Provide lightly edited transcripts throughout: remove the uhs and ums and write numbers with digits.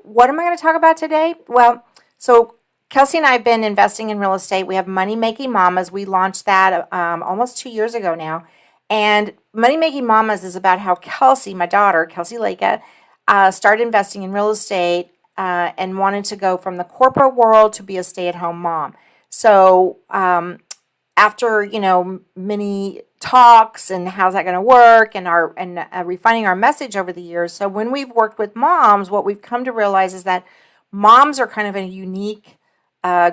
What am I going to talk about today? Well, so Kelsey and I have been investing in real estate. We have Money Making Mamas. We launched that almost 2 years ago now. And Money Making Mamas is about how Kelsey, my daughter, Kelsey Leka, started investing in real estate and wanted to go from the corporate world to be a stay-at-home mom. So after many talks and how's that going to work and refining our message over the years. So when we've worked with moms, what we've come to realize is that moms are kind of a unique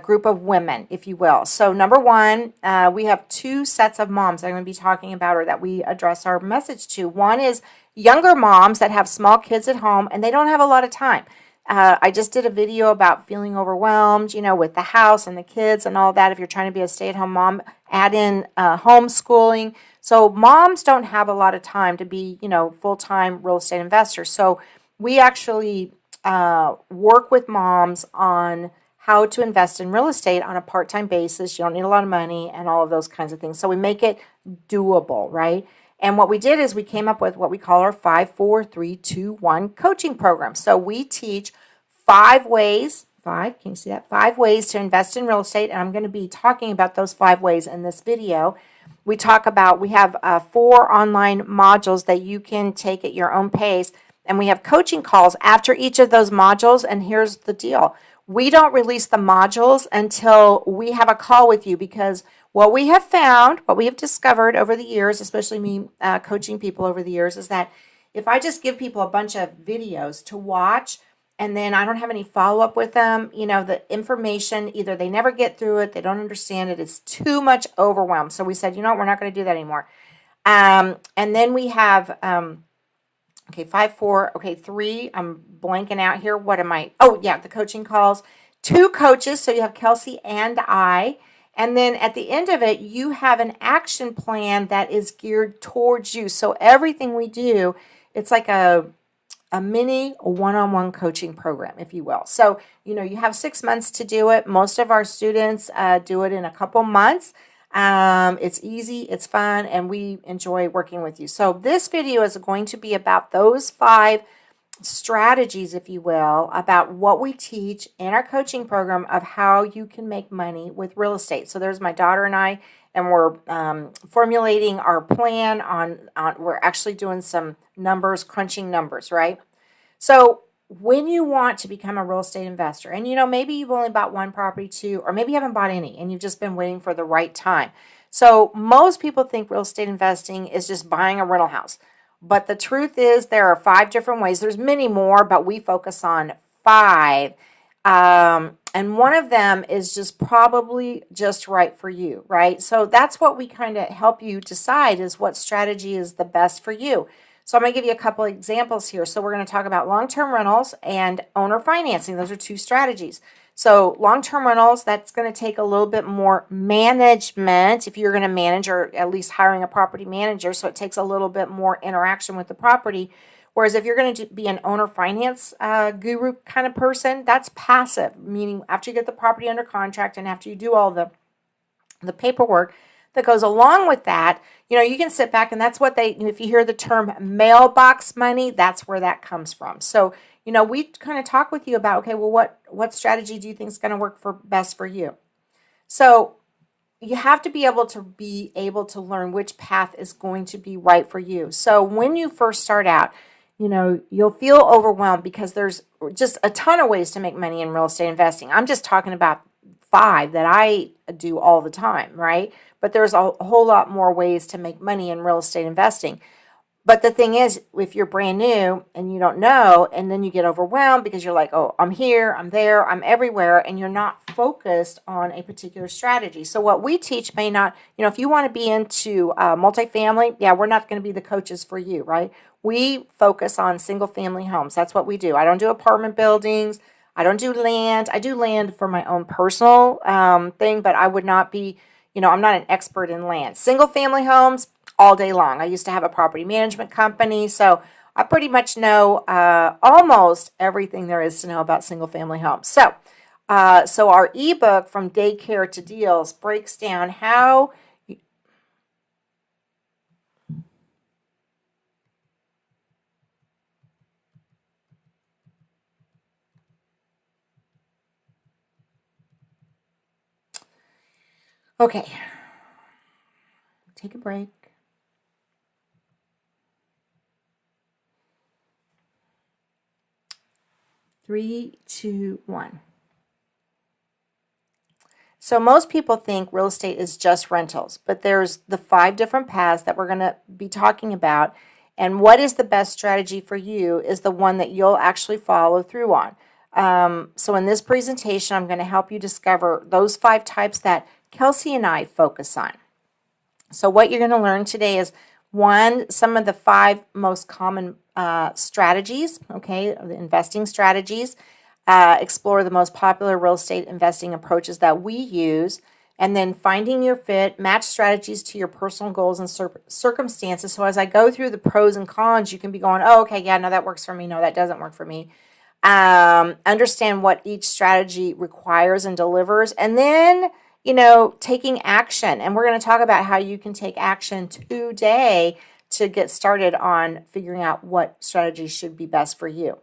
group of women, if you will. So number one, we have two sets of moms that I'm going to be talking about or that we address our message to. One is younger moms that have small kids at home and they don't have a lot of time. I just did a video about feeling overwhelmed, with the house and the kids and all that. If you're trying to be a stay-at-home mom, add in homeschooling. So moms don't have a lot of time to be, full-time real estate investors. So we actually work with moms on how to invest in real estate on a part-time basis. You don't need a lot of money and all of those kinds of things. So we make it doable, right? And what we did is we came up with what we call our 5-4-3-2-1 coaching program. So we teach 5 ways, can you see that? 5 ways to invest in real estate. And I'm going to be talking about those 5 ways in this video. We have 4 online modules that you can take at your own pace. And we have coaching calls after each of those modules. And here's the deal. We don't release the modules until we have a call with you, because what we have found, what we have discovered over the years, especially me coaching people over the years, is that if I just give people a bunch of videos to watch and then I don't have any follow-up with them, the information, either they never get through it, they don't understand it, it's too much overwhelm. So we said, we're not going to do that anymore. And then we have, 5, 4, 3, I'm blanking out here. What am I? Oh, yeah, the coaching calls. 2 coaches, so you have Kelsey and I. And then at the end of it, you have an action plan that is geared towards you. So everything we do, it's like a mini one-on-one coaching program, if you will. So, you have 6 months to do it. Most of our students do it in a couple months. It's easy, it's fun, and we enjoy working with you. So this video is going to be about those 5 strategies, if you will, about what we teach in our coaching program of how you can make money with real estate. So there's my daughter and I, and we're formulating our plan on we're actually doing some numbers, crunching numbers, right? So when you want to become a real estate investor, and maybe you've only bought 1 property, 2, or maybe you haven't bought any and you've just been waiting for the right time. So most people think real estate investing is just buying a rental house. But the truth is there are 5 different ways. There's many more, but we focus on 5. And one of them is just probably just right for you, right? So that's what we kind of help you decide, is what strategy is the best for you. So I'm going to give you a couple of examples here. So we're going to talk about long-term rentals and owner financing. Those are 2 strategies. So long-term rentals, that's going to take a little bit more management if you're going to manage, or at least hiring a property manager. So it takes a little bit more interaction with the property. Whereas if you're going to be an owner finance guru kind of person, that's passive, meaning after you get the property under contract and after you do all the paperwork that goes along with that, you can sit back, and that's what if you hear the term mailbox money, that's where that comes from. So, we kind of talk with you about, okay, well, what strategy do you think is going to work best for you? So you have to be able to learn which path is going to be right for you. So when you first start out, you'll feel overwhelmed because there's just a ton of ways to make money in real estate investing. I'm just talking about 5 that I do all the time, right? But there's a whole lot more ways to make money in real estate investing. But the thing is, if you're brand new and you don't know, and then you get overwhelmed because you're like, oh, I'm here, I'm there, I'm everywhere, and you're not focused on a particular strategy. So what we teach may not, if you want to be into multifamily, yeah, we're not going to be the coaches for you, right? We focus on single family homes. That's what we do. I don't do apartment buildings. I don't do land. I do land for my own personal thing, but I would not be, I'm not an expert in land. Single family homes, all day long. I used to have a property management company, so I pretty much know almost everything there is to know about single family homes. So our ebook, From Daycare to Deals, breaks down how Okay, take a break. Three, two, one. So most people think real estate is just rentals, but there's the 5 different paths that we're going to be talking about. And what is the best strategy for you is the one that you'll actually follow through on. So in this presentation, I'm going to help you discover those 5 types that Kelsey and I focus on. So what you're going to learn today is some of the 5 most common strategies, okay, the investing strategies. Explore the most popular real estate investing approaches that we use, and then finding your fit, match strategies to your personal goals and circumstances. So as I go through the pros and cons, you can be going, oh, okay, yeah, no, that works for me. No, that doesn't work for me. Understand what each strategy requires and delivers, and then, taking action. And we're going to talk about how you can take action today to get started on figuring out what strategy should be best for you.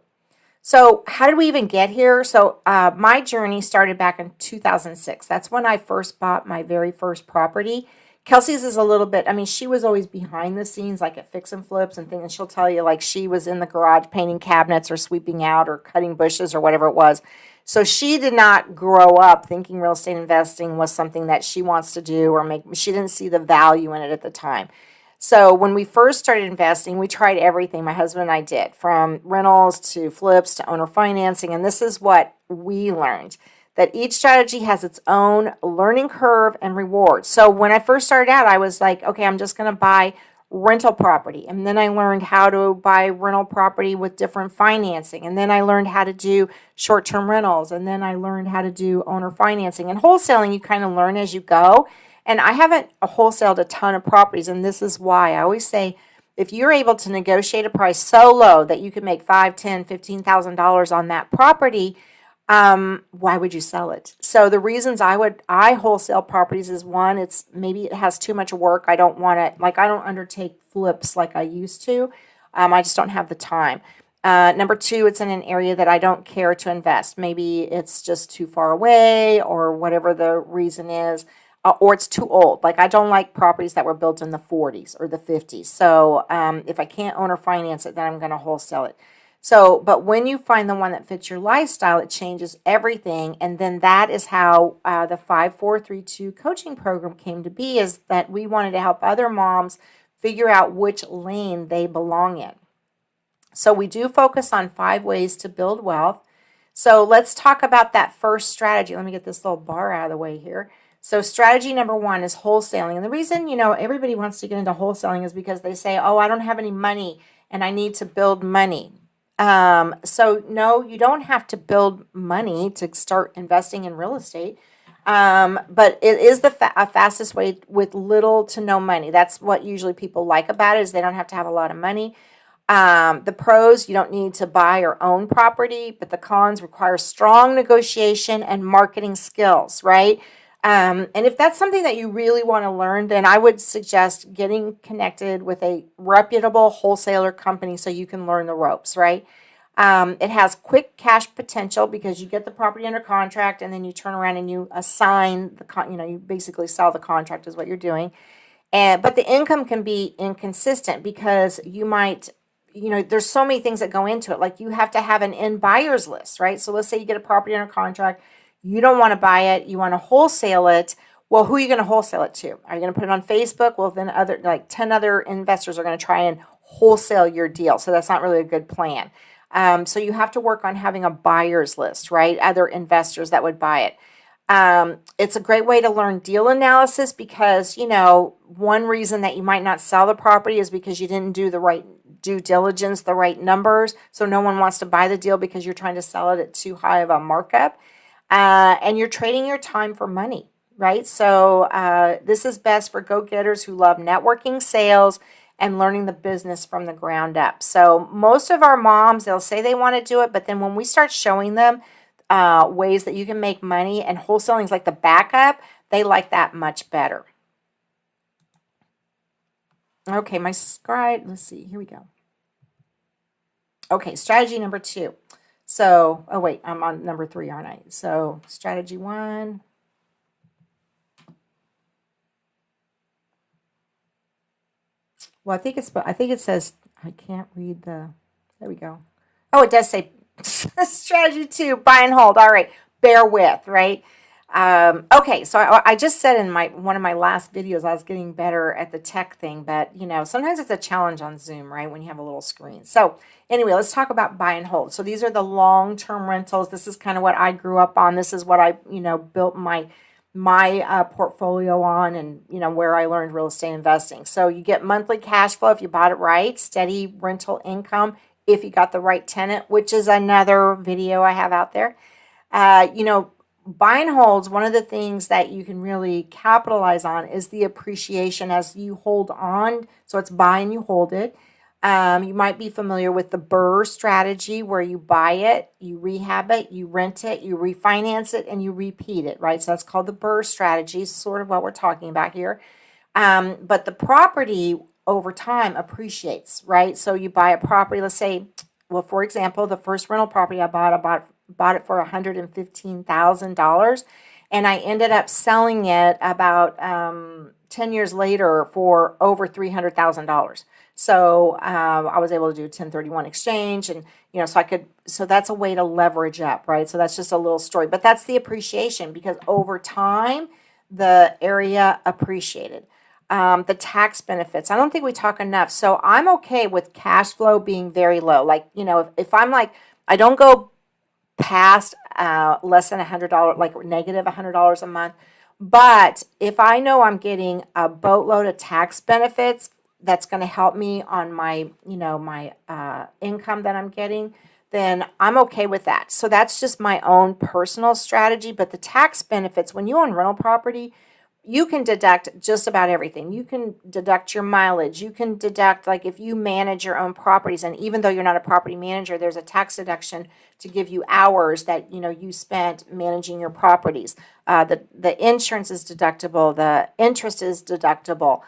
So how did we even get here? So my journey started back in 2006. That's when I first bought my very first property. Kelsey's is a little bit, she was always behind the scenes, like at fix and flips and things. And she'll tell you, like, she was in the garage painting cabinets or sweeping out or cutting bushes or whatever it was. So she did not grow up thinking real estate investing was something that she wants to do or make. She didn't see the value in it at the time. So when we first started investing, we tried everything my husband and I did, from rentals to flips to owner financing. And this is what we learned, that each strategy has its own learning curve and reward. So when I first started out, I was like, okay, I'm just going to buy rental property. And then I learned how to buy rental property with different financing. And then I learned how to do short-term rentals. And then I learned how to do owner financing. And wholesaling, you kind of learn as you go. And I haven't wholesaled a ton of properties, and this is why. I always say, if you're able to negotiate a price so low that you can make $5,000, $10,000, $15,000 on that property, why would you sell it? So the reasons I wholesale properties is, one, maybe it has too much work. I don't want to, I don't undertake flips like I used to. I just don't have the time. Number 2, it's in an area that I don't care to invest. Maybe it's just too far away or whatever the reason is. Or it's too old. Like, I don't like properties that were built in the 40s or the 50s. So if I can't own or finance it, then I'm going to wholesale it. So, but when you find the one that fits your lifestyle, it changes everything. And then that is how the 5432 coaching program came to be, is that we wanted to help other moms figure out which lane they belong in. So we do focus on 5 ways to build wealth. So let's talk about that first strategy. Let me get this little bar out of the way here. So strategy number 1 is wholesaling. And the reason, everybody wants to get into wholesaling is because they say, oh, I don't have any money and I need to build money. So no, you don't have to build money to start investing in real estate. But it is the fastest way with little to no money. That's what usually people like about it, is they don't have to have a lot of money. The pros, you don't need to buy or own property, but the cons require strong negotiation and marketing skills, right? And if that's something that you really want to learn, then I would suggest getting connected with a reputable wholesaler company so you can learn the ropes, right? It has quick cash potential because you get the property under contract and then you turn around and you assign you basically sell the contract is what you're doing. But the income can be inconsistent because you might, there's so many things that go into it. Like, you have to have an in buyers list, right? So let's say you get a property under contract. You don't want to buy it. You want to wholesale it. Well, who are you going to wholesale it to? Are you going to put it on Facebook? Well, then 10 other investors are going to try and wholesale your deal. So that's not really a good plan. So you have to work on having a buyer's list, right? Other investors that would buy it. It's a great way to learn deal analysis because, one reason that you might not sell the property is because you didn't do the right due diligence, the right numbers. So no one wants to buy the deal because you're trying to sell it at too high of a markup. And you're trading your time for money, right? So this is best for go-getters who love networking, sales, and learning the business from the ground up. So most of our moms, they'll say they want to do it, but then when we start showing them ways that you can make money, and wholesaling is like the backup, they like that much better. Okay, my scribe, let's see, here we go. Okay, strategy number 2. So, oh wait, I'm on number 3, aren't I? So strategy 1. Well, I think it says, I can't read there we go. Oh, it does say strategy 2, buy and hold. All right. Bear with, right? Okay, so I just said in one of my last videos I was getting better at the tech thing, but sometimes it's a challenge on Zoom, right? When you have a little screen. So anyway, let's talk about buy and hold. So these are the long-term rentals. This is kind of what I grew up on. This is what I built my portfolio on, and where I learned real estate investing. So you get monthly cash flow if you bought it right, steady rental income if you got the right tenant, which is another video I have out there. Buy and holds, one of the things that you can really capitalize on is the appreciation as you hold on. So it's buy and you hold it. You might be familiar with the BRRRR strategy, where you buy it, you rehab it, you rent it, you refinance it, and you repeat it, right? So that's called the BRRRR strategy, sort of what we're talking about here. But the property over time appreciates, right? So you buy a property, let's say, well, for example, the first rental property I bought it for $115,000, and I ended up selling it about 10 years later for over $300,000. So I was able to do a 1031 exchange, and so that's a way to leverage up, right? So that's just a little story, but that's the appreciation, because over time the area appreciated. The tax benefits, I don't think we talk enough. So I'm okay with cash flow being very low. Like, if I'm like, I don't go past less than $100, like negative $100 a month. But if I know I'm getting a boatload of tax benefits, that's going to help me on my, my income that I'm getting, then I'm okay with that. So that's just my own personal strategy. But the tax benefits, when you own rental property, you can deduct just about everything. You can deduct your mileage. You can deduct, like, if you manage your own properties, and even though you're not a property manager, there's a tax deduction to give you hours that you spent managing your properties. The insurance is deductible. The interest is deductible.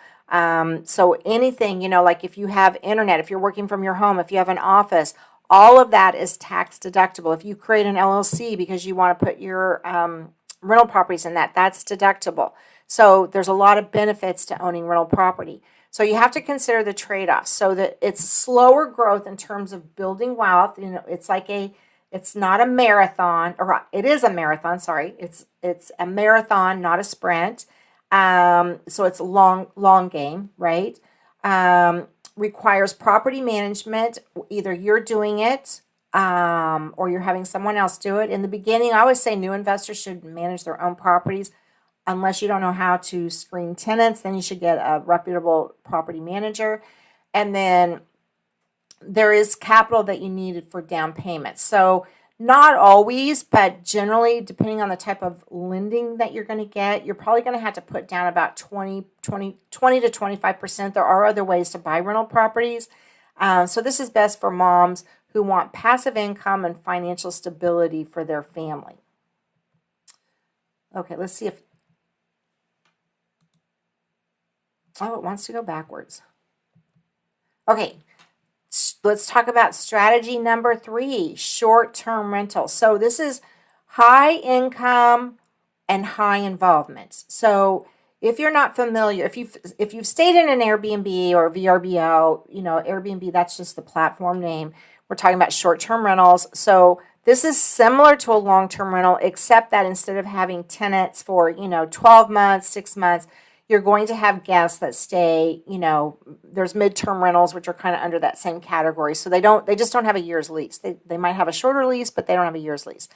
So anything, like if you have internet, if you're working from your home, if you have an office, all of that is tax deductible. If you create an LLC because you want to put your rental properties in that's deductible. So there's a lot of benefits to owning rental property. So you have to consider the trade-offs. So that it's slower growth in terms of building wealth. It's not a marathon, or it is a marathon. Sorry, it's a marathon, not a sprint. So it's a long game, right? Requires property management. Either you're doing it, or you're having someone else do it. In the beginning, I always say new investors should manage their own properties. Unless you don't know how to screen tenants, then you should get a reputable property manager. And then there is capital that you needed for down payments. So not always, but generally, depending on the type of lending that you're going to get, you're probably going to have to put down about 20 to 25%. There are other ways to buy rental properties. So this is best for moms who want passive income and financial stability for their family. Okay, let's see if... Oh, it wants to go backwards. Okay, let's talk about strategy number 3, short-term rentals. So this is high income and high involvement. So if you're not familiar, if you've stayed in an Airbnb or VRBO, Airbnb, that's just the platform name. We're talking about short-term rentals. So this is similar to a long-term rental, except that instead of having tenants for 12 months, 6 months, you're going to have guests that stay, there's midterm rentals, which are kind of under that same category. So they just don't have a year's lease. They might have a shorter lease, but they don't have a year's lease.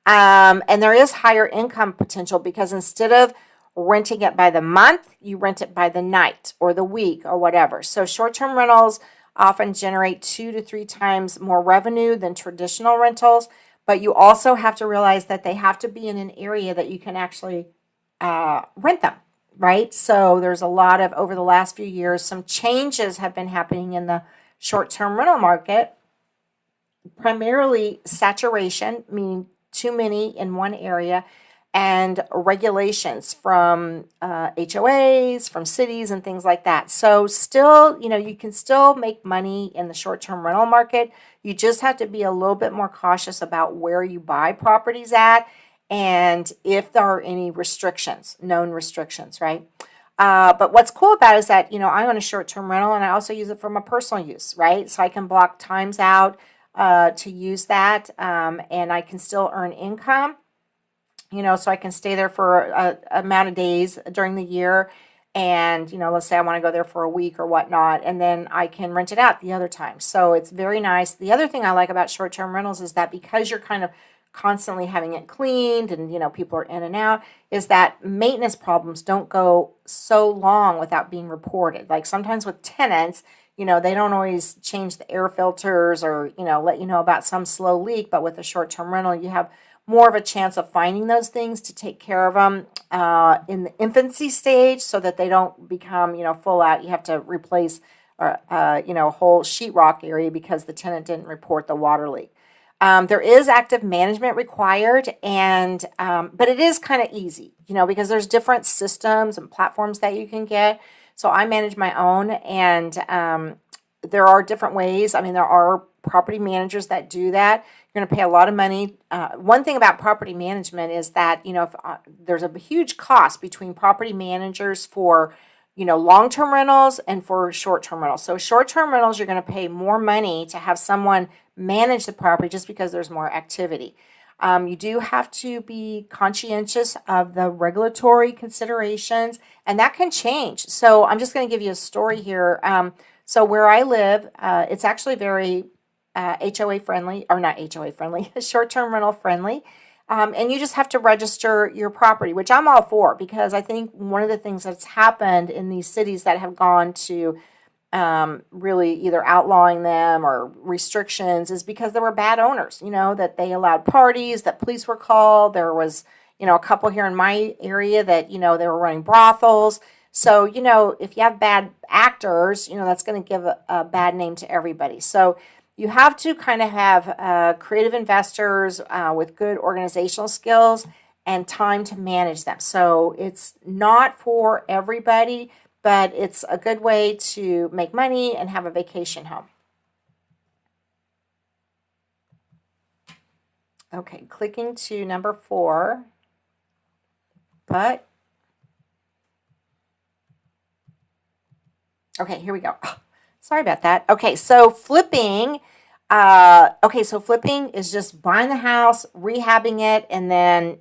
And there is higher income potential, because instead of renting it by the month, you rent it by the night or the week or whatever. So short-term rentals often generate 2 to 3 times more revenue than traditional rentals, but you also have to realize that they have to be in an area that you can actually rent them. Right? So there's a lot of, over the last few years, some changes have been happening in the short-term rental market. Primarily saturation, meaning too many in one area, and regulations from HOAs, from cities, and things like that. So still, you can still make money in the short-term rental market. You just have to be a little bit more cautious about where you buy properties at, and if there are any restrictions, known restrictions, right? But what's cool about it is that, I own a short-term rental and I also use it for my personal use, right? So I can block times out to use that, and I can still earn income, so I can stay there for a amount of days during the year. And, let's say I want to go there for a week or whatnot, and then I can rent it out the other time. So it's very nice. The other thing I like about short-term rentals is that because you're kind of constantly having it cleaned and, people are in and out, is that maintenance problems don't go so long without being reported. Like sometimes with tenants, they don't always change the air filters or, let you know about some slow leak. But with a short-term rental, you have more of a chance of finding those things to take care of them in the infancy stage so that they don't become, full out. You have to replace, a whole sheetrock area because the tenant didn't report the water leak. There is active management required, and but it is kind of easy, because there's different systems and platforms that you can get. So I manage my own, and there are different ways. I mean, there are property managers that do that. You're going to pay a lot of money. One thing about property management is that, if there's a huge cost between property managers for, long-term rentals and for short-term rentals. So short-term rentals, you're going to pay more money to have someone manage the property just because there's more activity. You do have to be conscientious of the regulatory considerations, and that can change. So I'm just going to give you a story here. So where I live, it's actually very HOA friendly, or not HOA friendly, short-term rental friendly. And you just have to register your property, which I'm all for, because I think one of the things that's happened in these cities that have gone to really either outlawing them or restrictions is because there were bad owners, that they allowed parties, that police were called. There was, a couple here in my area that, they were running brothels. So, if you have bad actors, that's going to give a bad name to everybody. So you have to kind of have creative investors with good organizational skills and time to manage them. So it's not for everybody, but it's a good way to make money and have a vacation home. Okay, clicking to number 4. But, okay, here we go. Sorry about that. Okay, so flipping. So flipping is just buying the house, rehabbing it, and then,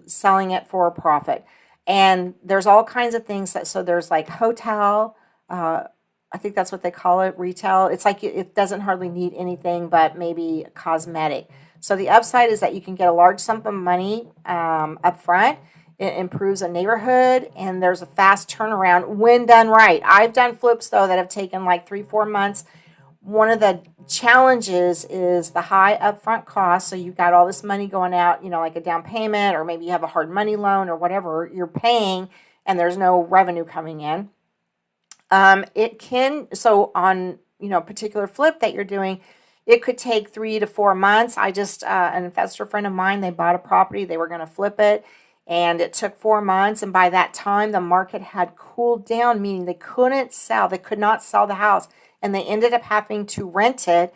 selling it for a profit. And there's all kinds of things so there's like hotel, I think that's what they call it, retail. It's like it doesn't hardly need anything but maybe cosmetic. So the upside is that you can get a large sum of money up front. It improves a neighborhood, and there's a fast turnaround when done right. I've done flips, though, that have taken like 3-4 months. One of the challenges is the high upfront cost. So you've got all this money going out, like a down payment, or maybe you have a hard money loan or whatever you're paying, and there's no revenue coming in. So on, particular flip that you're doing, it could take 3 to 4 months. An investor friend of mine, they bought a property, they were going to flip it, and it took 4 months. And by that time, the market had cooled down, meaning they could not sell the house. And they ended up having to rent it.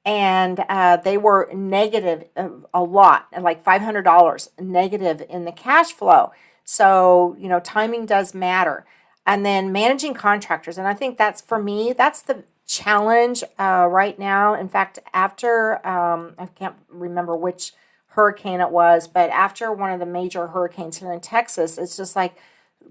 And they were negative a lot, like $500 negative in the cash flow. So, timing does matter. And then managing contractors. And I think that's the challenge right now. In fact, after, I can't remember which hurricane it was, but after one of the major hurricanes here in Texas, it's just like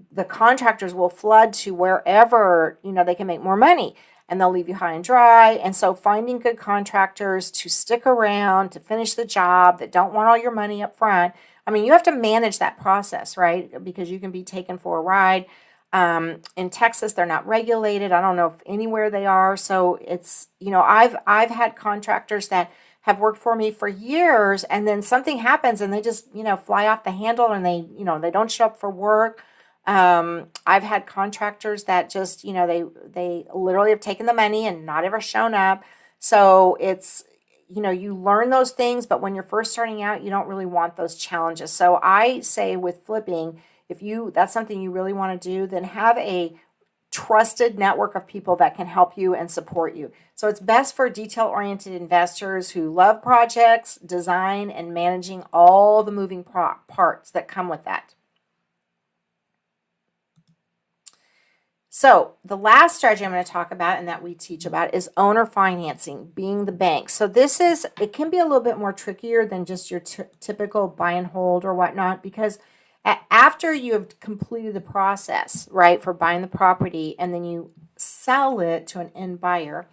the contractors will flood to wherever, they can make more money, and they'll leave you high and dry. And so finding good contractors to stick around, to finish the job, that don't want all your money up front. I mean, you have to manage that process, right? Because you can be taken for a ride. In Texas, they're not regulated. I don't know if anywhere they are. So it's, I've had contractors that have worked for me for years, and then something happens and they just, fly off the handle, and they don't show up for work. I've had contractors that just, they literally have taken the money and not ever shown up. So it's, you learn those things, but when you're first starting out, you don't really want those challenges. So I say with flipping, if that's something you really want to do, then have a trusted network of people that can help you and support you. So it's best for detail-oriented investors who love projects, design, and managing all the moving parts that come with that. So the last strategy I'm going to talk about and that we teach about is owner financing, being the bank. So it can be a little bit more trickier than just your typical buy and hold or whatnot, because after you have completed the process, right, for buying the property and then you sell it to an end buyer,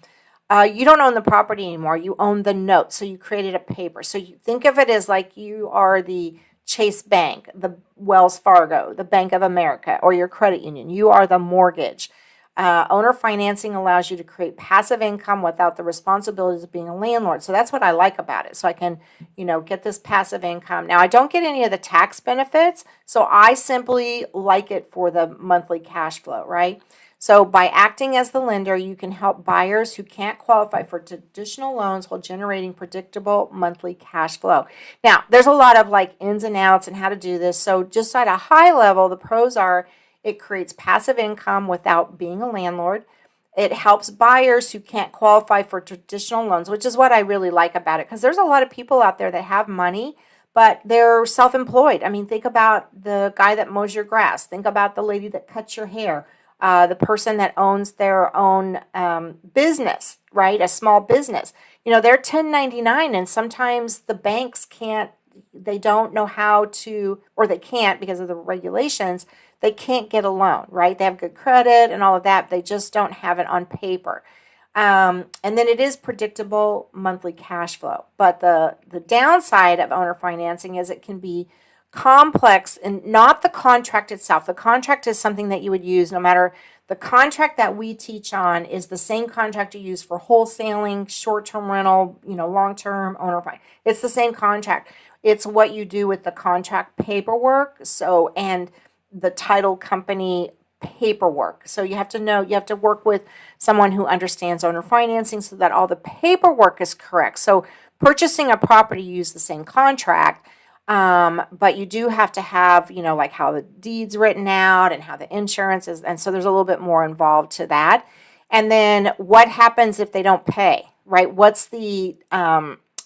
you don't own the property anymore. You own the note. So you created a paper. So you think of it as like you are the Chase Bank, the Wells Fargo, the Bank of America, or your credit union. You are the mortgage. Owner financing allows you to create passive income without the responsibilities of being a landlord. So that's what I like about it. So I can, get this passive income. Now, I don't get any of the tax benefits, so I simply like it for the monthly cash flow, right? So by acting as the lender, you can help buyers who can't qualify for traditional loans while generating predictable monthly cash flow. Now, there's a lot of like ins and outs and how to do this. So just at a high level, the pros are it creates passive income without being a landlord. It helps buyers who can't qualify for traditional loans, which is what I really like about it, because there's a lot of people out there that have money, but they're self-employed. I mean, think about the guy that mows your grass. Think about the lady that cuts your hair. The person that owns their own business, right? A small business. They're 1099, and sometimes the banks they don't know how to, or they can't because of the regulations, they can't get a loan, right? They have good credit and all of that. They just don't have it on paper. And then it is predictable monthly cash flow. But the downside of owner financing is it can be complex, and not the contract itself. The contract is something that you would use no matter. The contract that we teach on is the same contract you use for wholesaling, short-term rental, long-term owner finance. It's the same contract. It's what you do with the contract paperwork. And the title company paperwork. So you have to work with someone who understands owner financing so that all the paperwork is correct. So purchasing a property, you use the same contract, but you do have to have, like how the deed's written out and how the insurance is. And so there's a little bit more involved to that. And then what happens if they don't pay, right? What's the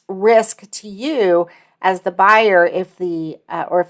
risk to you as the buyer if the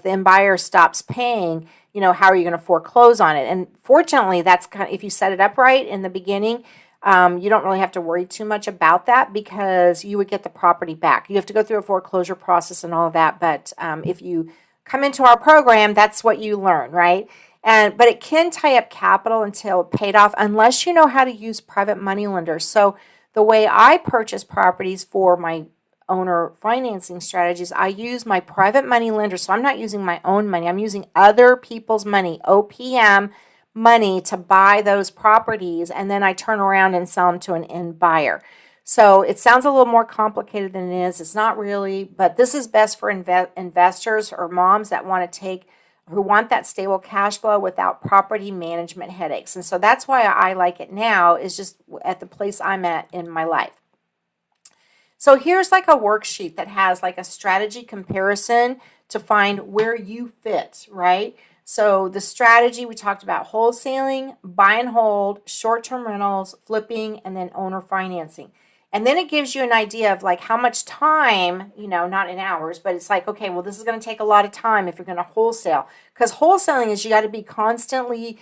end buyer stops paying? How are you going to foreclose on it? And fortunately, that's if you set it up right in the beginning, you don't really have to worry too much about that, because you would get the property back. You have to go through a foreclosure process and all of that, but if you come into our program, that's what you learn, right? But it can tie up capital until paid off, unless you know how to use private money lenders. So the way I purchase properties for my owner financing strategies, I use my private money lender. So I'm not using my own money. I'm using other people's money, OPM money, to buy those properties, and then I turn around and sell them to an end buyer. So it sounds a little more complicated than it is. It's not really, but this is best for investors or moms that who want that stable cash flow without property management headaches. And so that's why I like it now, is just at the place I'm at in my life. So here's like a worksheet that has like a strategy comparison to find where you fit, right? So the strategy, we talked about wholesaling, buy and hold, short-term rentals, flipping, and then owner financing. And then it gives you an idea of like how much time, not in hours, but it's like, okay, well, this is going to take a lot of time if you're going to wholesale. Because wholesaling is you got to be constantly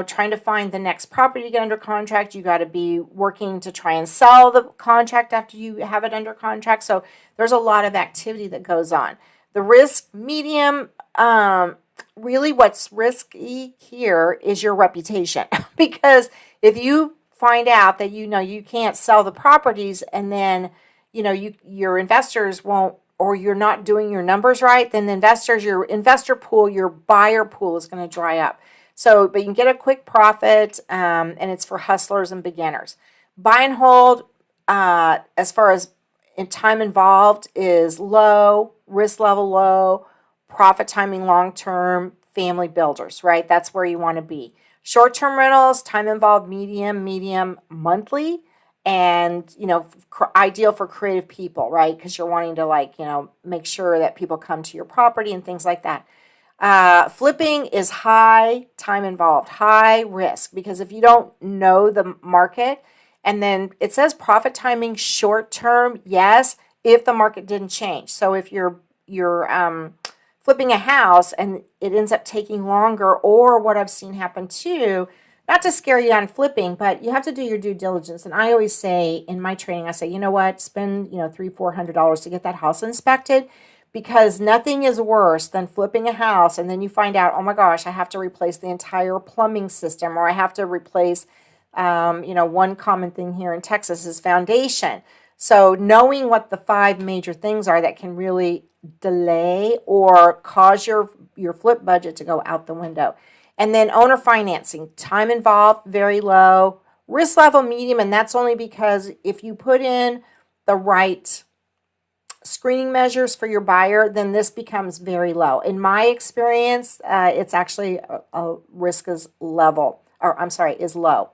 trying to find the next property to get under contract. You got to be working to try and sell the contract after you have it under contract. So there's a lot of activity that goes on. The risk medium, really what's risky here is your reputation. Because if you find out that you can't sell the properties, and then your investors won't, or you're not doing your numbers right, then your investor pool, your buyer pool is going to dry up. So, but you can get a quick profit, and it's for hustlers and beginners. Buy and hold, as far as time involved, is low, risk level low, profit timing long-term, family builders, right? That's where you want to be. Short-term rentals, time involved, medium, monthly, and, ideal for creative people, right? Because you're wanting to make sure that people come to your property and things like that. Flipping is high time involved, high risk, because if you don't know the market, and then it says profit timing short term, yes, if the market didn't change. So if you're flipping a house and it ends up taking longer, or what I've seen happen too, not to scare you on flipping, but you have to do your due diligence. And I always say in my training, I say, you know what, spend, $300-400 to get that house inspected, because nothing is worse than flipping a house and then you find out, oh my gosh, I have to replace the entire plumbing system, or I have to replace, one common thing here in Texas is foundation. So knowing what the 5 major things are that can really delay or cause your flip budget to go out the window. And then owner financing, time involved, very low, risk level medium, and that's only because if you put in the right screening measures for your buyer, then this becomes very low. In my experience, it's actually a risk is level, or I'm sorry, is low.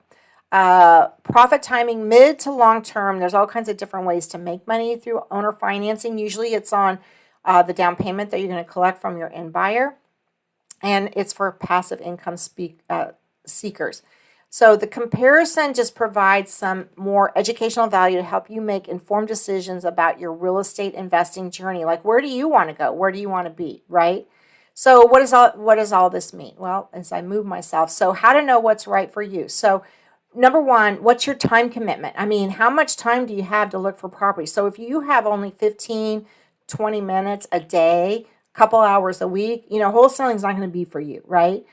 Profit timing, mid to long term. There's all kinds of different ways to make money through owner financing. Usually it's on the down payment that you're going to collect from your end buyer, and it's for passive income seekers. So the comparison just provides some more educational value to help you make informed decisions about your real estate investing journey. Like, where do you want to go? Where do you want to be, right? So what does all this mean? Well, as I move myself, so how to know what's right for you. So number one, what's your time commitment? I mean, how much time do you have to look for property? So if you have only 15, 20 minutes a day, a couple hours a week, wholesaling is not going to be for you, right?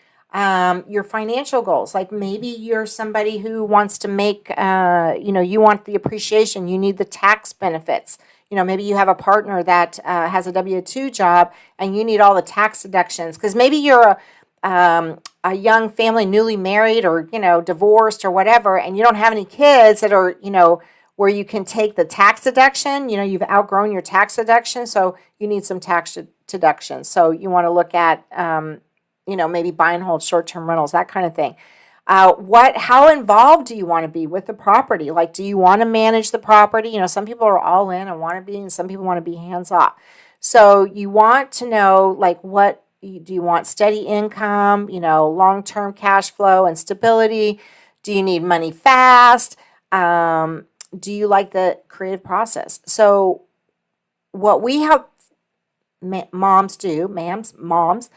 Your financial goals, like maybe you're somebody who wants to make, you want the appreciation, you need the tax benefits. Maybe you have a partner that has a W-2 job and you need all the tax deductions, because maybe you're a young family, newly married or, divorced or whatever, and you don't have any kids that are, where you can take the tax deduction. You've outgrown your tax deduction, so you need some tax deductions. So you want to look at, maybe buy and hold short-term rentals, that kind of thing. How involved do you want to be with the property? Like, do you want to manage the property? Some people are all in and want to be, and some people want to be hands off. So you want to know, like, what do you want? Steady income, long-term cash flow and stability? Do you need money fast? Do you like the creative process? So what we help moms do, moms,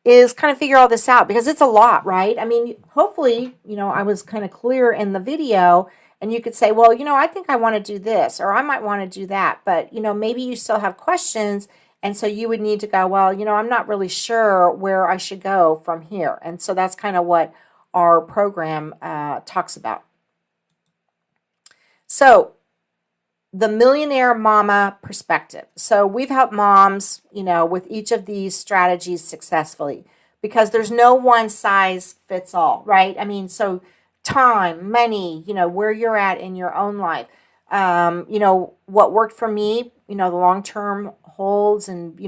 is kind of figure all this out, because it's a lot, right? I mean, hopefully, I was kind of clear in the video, and you could say, well, I think I want to do this, or I might want to do that, but, maybe you still have questions, and so you would need to go, well, I'm not really sure where I should go from here. And so that's kind of what our program talks about. So the millionaire mama perspective. So we've helped moms, with each of these strategies successfully, because there's no one size fits all, right? I mean, so time, money, where you're at in your own life. What worked for me, the long-term holds and,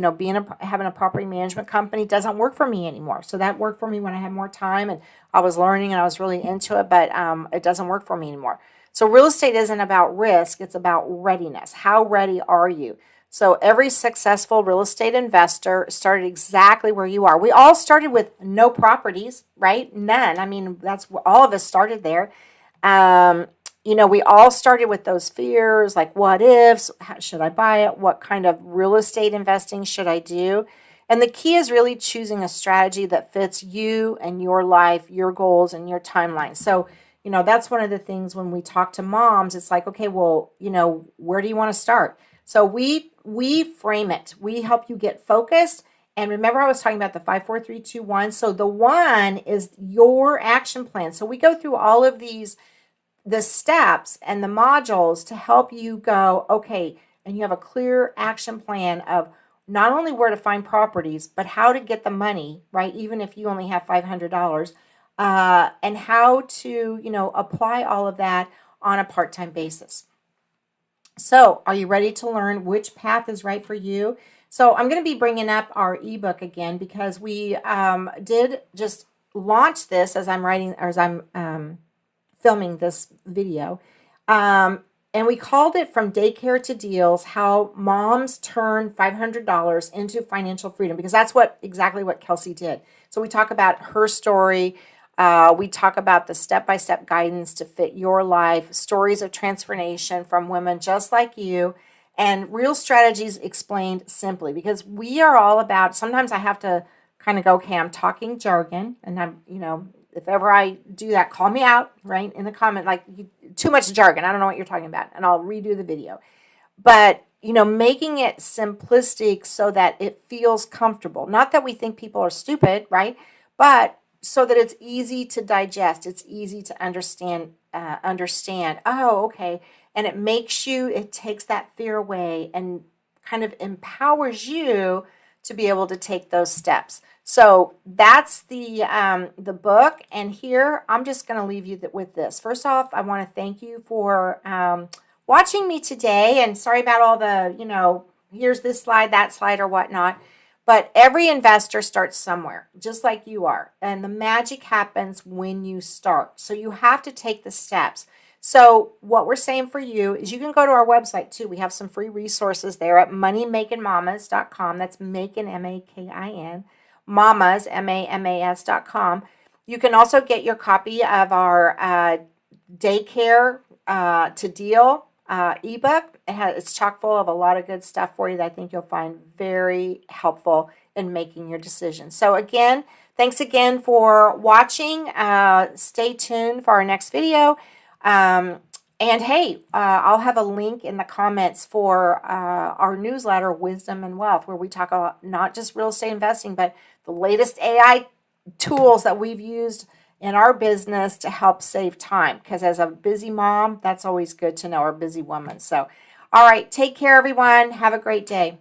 having a property management company doesn't work for me anymore. So that worked for me when I had more time and I was learning and I was really into it, but it doesn't work for me anymore. So real estate isn't about risk, it's about readiness. How ready are you? So every successful real estate investor started exactly where you are. We all started with no properties, right? None. I mean, that's all of us started there. We all started with those fears, like what ifs, should I buy it? What kind of real estate investing should I do? And the key is really choosing a strategy that fits you and your life, your goals, and your timeline. So that's one of the things when we talk to moms, it's like, okay, well, where do you want to start? So we frame it. We help you get focused. And remember, I was talking about the 5, 4, 3, 2, 1. So the 1 is your action plan. So we go through all of the steps and the modules to help you go, okay, and you have a clear action plan of not only where to find properties, but how to get the money, right? Even if you only have $500. And how to, apply all of that on a part-time basis. So are you ready to learn which path is right for you? So I'm going to be bringing up our ebook again, because we did just launch this as I'm writing, or as I'm filming this video. And we called it From Daycare to Deals, How Moms Turn $500 into Financial Freedom, because that's exactly what Kelsey did. So we talk about her story. We talk about the step-by-step guidance to fit your life, stories of transformation from women just like you, and real strategies explained simply, because we are all about, sometimes I have to kind of go, okay, I'm talking jargon, and I'm, if ever I do that, call me out, right, in the comment, like, too much jargon, I don't know what you're talking about, and I'll redo the video. But, making it simplistic so that it feels comfortable. Not that we think people are stupid, right? But so that it's easy to digest, it's easy to understand. Oh, okay. And it takes that fear away and kind of empowers you to be able to take those steps. So that's the book. And here I'm just going to leave you with this. First off, I want to thank you for watching me today. And sorry about all the, here's this slide, that slide, or whatnot. But every investor starts somewhere, just like you are. And the magic happens when you start. So you have to take the steps. So what we're saying for you is you can go to our website too. We have some free resources there at moneymakingmamas.com. That's making, M-A-K-I-N, mamas, M-A-M-A-S.com. You can also get your copy of our daycare to deal ebook. It's chock full of a lot of good stuff for you that I think you'll find very helpful in making your decisions. So again, thanks again for watching. Stay tuned for our next video. And hey, I'll have a link in the comments for our newsletter, Wisdom and Wealth, where we talk about not just real estate investing, but the latest AI tools that we've used in our business to help save time. Because as a busy mom, that's always good to know, or busy woman. So, all right, take care, everyone. Have a great day.